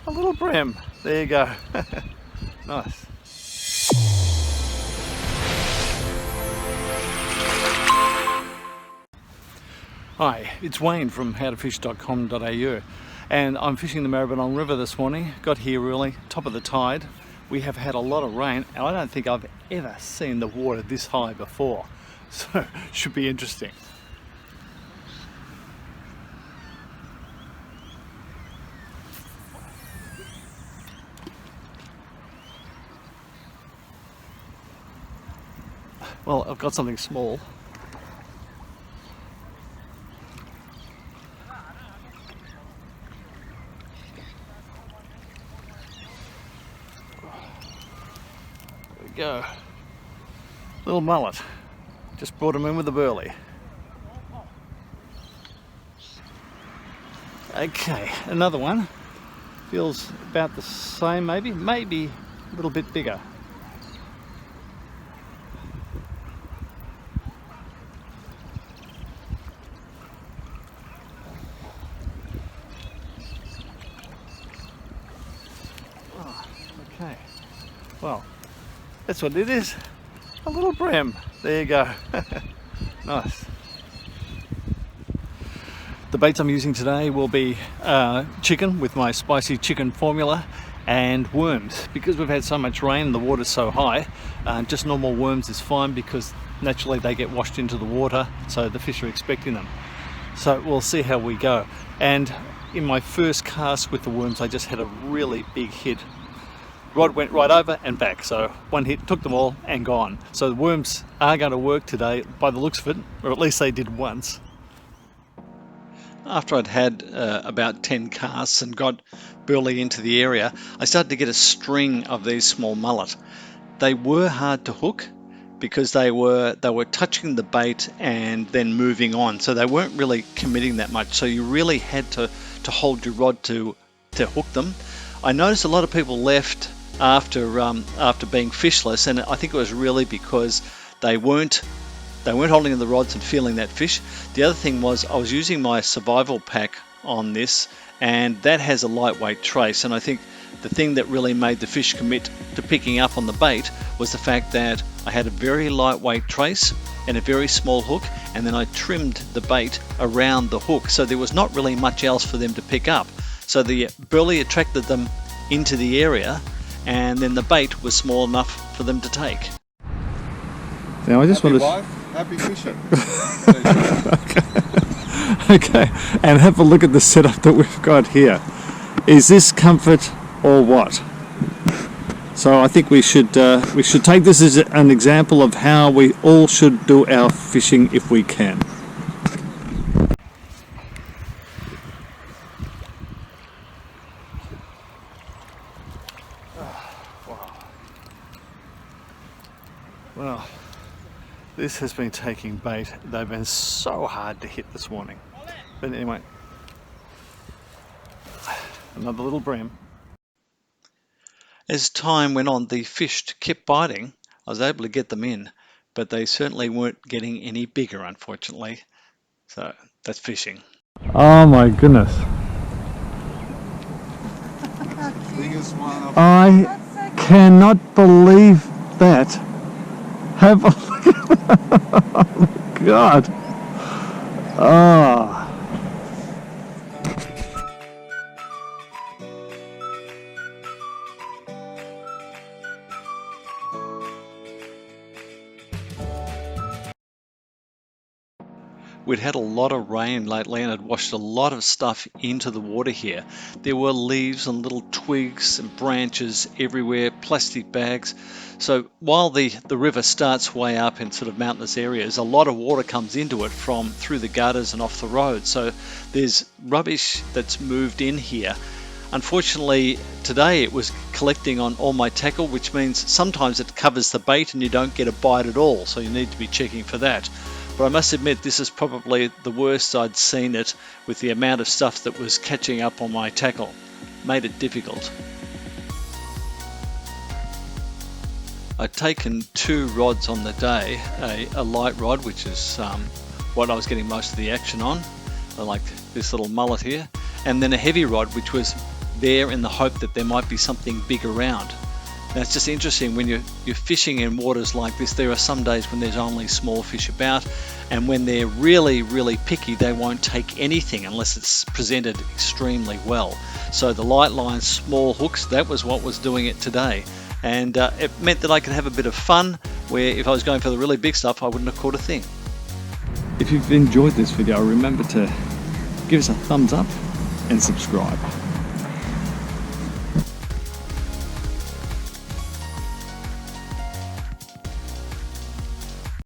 a little bream. There you go. Nice. Hi, it's Wayne from howtofish.com.au, and I'm fishing the Maribyrnong River this morning. Got here early, top of the tide. We have had a lot of rain, and I don't think I've ever seen the water this high before, so should be interesting. Well, I've got something small. There we go. Little mullet. Just brought him in with the burley. Okay, another one. Feels about the same, maybe a little bit bigger. Okay, well, that's what it is. A little bream. There you go. Nice. The baits I'm using today will be chicken with my spicy chicken formula and worms. Because we've had so much rain and the water's so high, just normal worms is fine because naturally they get washed into the water, so the fish are expecting them. So we'll see how we go. And in my first cast with the worms, I just had a really big hit. Rod went right over and back, so one hit took them all and gone. So the worms are going to work today by the looks of it, or at least they did once. After I'd had about 10 casts and got burley into the area, I started to get a string of these small mullet. They were hard to hook because they were touching the bait and then moving on, so they weren't really committing that much, so you really had to hold your rod to hook them. I noticed a lot of people left after being fishless, and I think it was really because they weren't holding the rods and feeling that fish. The other thing was I was using my survival pack on this, and that has a lightweight trace, and I think the thing that really made the fish commit to picking up on the bait was the fact that I had a very lightweight trace and a very small hook, and then I trimmed the bait around the hook, so there was not really much else for them to pick up. So the burley attracted them into the area, and then the bait was small enough for them to take. Now I just want to... Happy fishing. Okay, and have a look at the setup that we've got here. Is this comfort or what? So I think we should take this as an example of how we all should do our fishing if we can. Well, this has been taking bait. They've been so hard to hit this morning. But anyway, another little bream. As time went on, the fish kept biting. I was able to get them in, but they certainly weren't getting any bigger, unfortunately. So that's fishing. Oh my goodness. Biggest one of I cannot believe that. Have a look at that. Oh my God. Oh. We'd had a lot of rain lately and it washed a lot of stuff into the water here. There were leaves and little twigs and branches everywhere, plastic bags. So while the river starts way up in sort of mountainous areas, a lot of water comes into it from through the gutters and off the road. So there's rubbish that's moved in here. Unfortunately, today it was collecting on all my tackle, which means sometimes it covers the bait and you don't get a bite at all. So you need to be checking for that. But I must admit, this is probably the worst I'd seen it with the amount of stuff that was catching up on my tackle. Made it difficult. I'd taken 2 rods on the day, a light rod, which is what I was getting most of the action on, like this little mullet here, and then a heavy rod, which was there in the hope that there might be something big around. Now it's just interesting when you're fishing in waters like this. There are some days when there's only small fish about, and when they're really, really picky, they won't take anything unless it's presented extremely well. So the light line, small hooks, that was what was doing it today. And it meant that I could have a bit of fun, where if I was going for the really big stuff, I wouldn't have caught a thing. If you've enjoyed this video, remember to give us a thumbs up and subscribe.